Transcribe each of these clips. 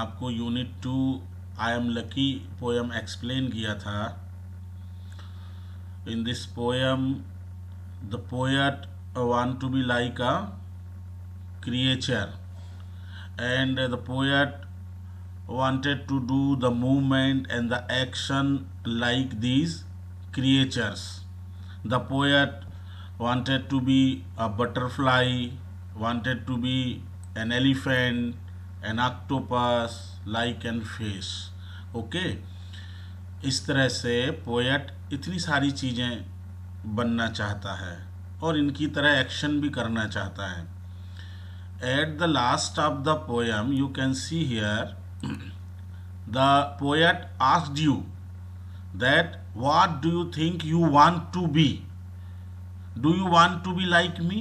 आपको unit 2 I am lucky poem explain किया था। In this poem the poet want to be like a creature, and the poet wanted to do the movement and the action like these creatures. The poet wanted to be a butterfly, wanted to be an elephant, an octopus, like an fish. Okay, इस तरह से poet इतनी सारी चीज़ें बनना चाहता है और इनकी तरह एक्शन भी करना चाहता है। At the last of the poem, you can see here the poet asked you that what do you think you want to be? Do you want to be like me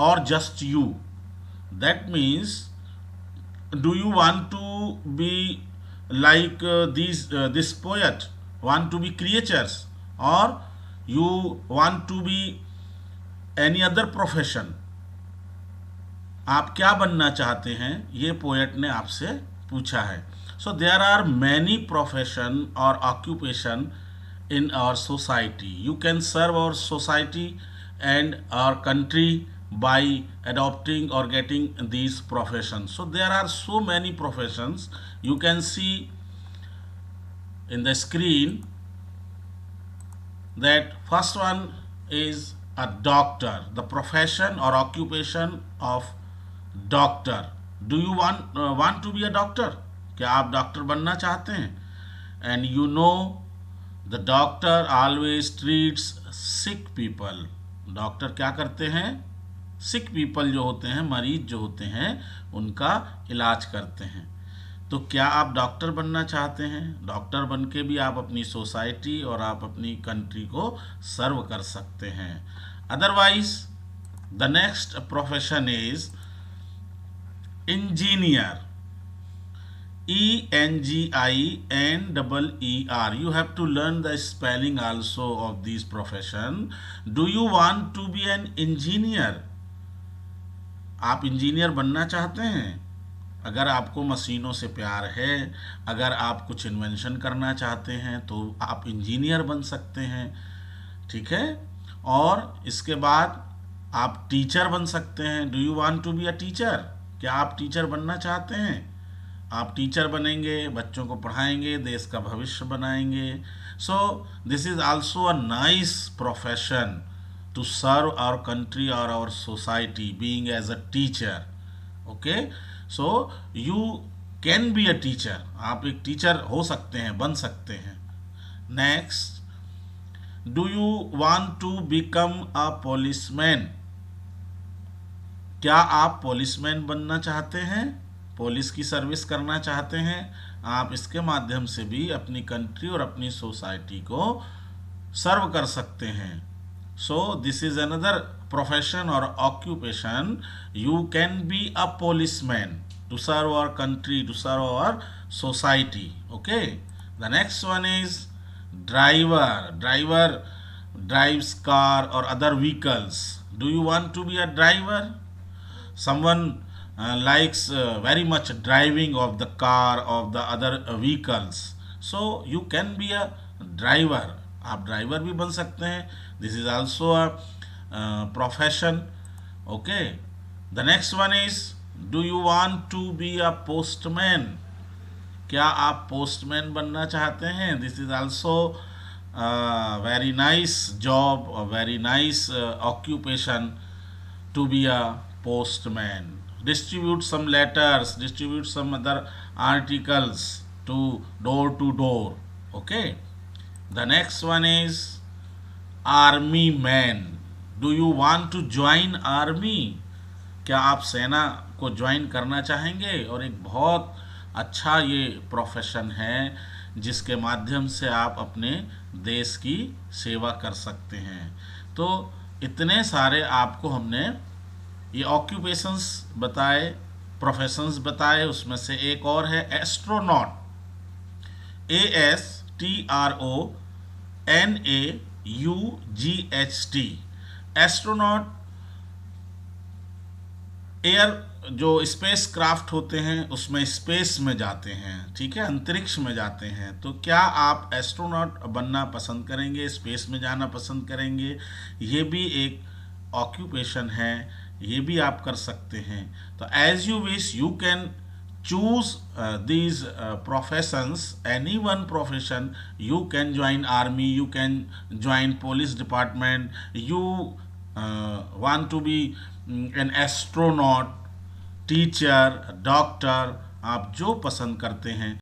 or just you? That means, do you want to be like this poet? Want to be creatures, or you want to be any other profession? आप क्या बनना चाहते हैं, ये poet ने आपसे पूछा है। So there are many profession और occupation in our society. You can serve our society and our country by adopting or getting these professions. So there are so many professions. You can see in the screen that first one is a doctor, the profession or occupation of doctor. Do you want to be a doctor? क्या आप doctor बनना चाहते हैं? And you know the doctor always treats sick people. Doctor क्या करते हैं? सिक people जो होते हैं, मरीज जो होते हैं, उनका इलाज करते हैं। तो क्या आप डॉक्टर बनना चाहते हैं? डॉक्टर बन के भी आप अपनी सोसाइटी और आप अपनी कंट्री को सर्व कर सकते हैं। Otherwise the next profession is engineer. ENGINEER. You have to learn the spelling also of this profession. Do you want to be an engineer? आप इंजीनियर बनना चाहते हैं? अगर आपको मशीनों से प्यार है, अगर आप कुछ इन्वेंशन करना चाहते हैं, तो आप इंजीनियर बन सकते हैं। ठीक है, और इसके बाद आप टीचर बन सकते हैं। Do you want to be a teacher? क्या आप टीचर बनना चाहते हैं? आप टीचर बनेंगे, बच्चों को पढ़ाएंगे, देश का भविष्य बनाएंगे। So this is also a nice profession to serve our country और our society, being as a teacher. Okay, so you can be a teacher. आप एक टीचर हो सकते हैं, बन सकते हैं। Next, do you want to become a policeman? क्या आप पुलिसमैन बनना चाहते हैं? पुलिस की सर्विस करना चाहते हैं? आप इसके माध्यम से भी अपनी कंट्री और अपनी सोसाइटी को सर्व कर सकते हैं। So this is another profession और occupation. You can be a policeman to serve our country, to serve our society. Okay, the next one is driver. Driver drives car और other vehicles. Do you want to be a driver? Someone likes very much driving of the car, of the other vehicles. So you can be a driver. आप driver भी बन सकते हैं। This is also a profession. Okay, the next one is, do you want to be a postman? क्या आप postman बनना चाहते हैं? This is also very nice job और very nice occupation to be a postman. Distribute some letters, distribute some other articles to door. Okay, the next one is army man. Do you want to join army? क्या आप सेना को join करना चाहेंगे? और एक बहुत अच्छा ये प्रोफेशन है जिसके माध्यम से आप अपने देश की सेवा कर सकते हैं। तो इतने सारे आपको हमने ये ऑक्यूपेशंस बताए, प्रोफेशंस बताए। उसमें से एक और है एस्ट्रोनॉट। ASTRONAUGHT। एस्ट्रोनॉट एयर जो स्पेस क्राफ्ट होते हैं उसमें स्पेस में जाते हैं, ठीक है, अंतरिक्ष में जाते हैं। तो क्या आप एस्ट्रोनॉट बनना पसंद करेंगे, स्पेस में जाना पसंद करेंगे? ये भी एक ऑक्यूपेशन है, ये भी आप कर सकते हैं। तो as you wish, you can choose these professions, any one profession. You can join army, you can join police department, you want to be an astronaut, teacher, doctor, आप जो पसंद करते हैं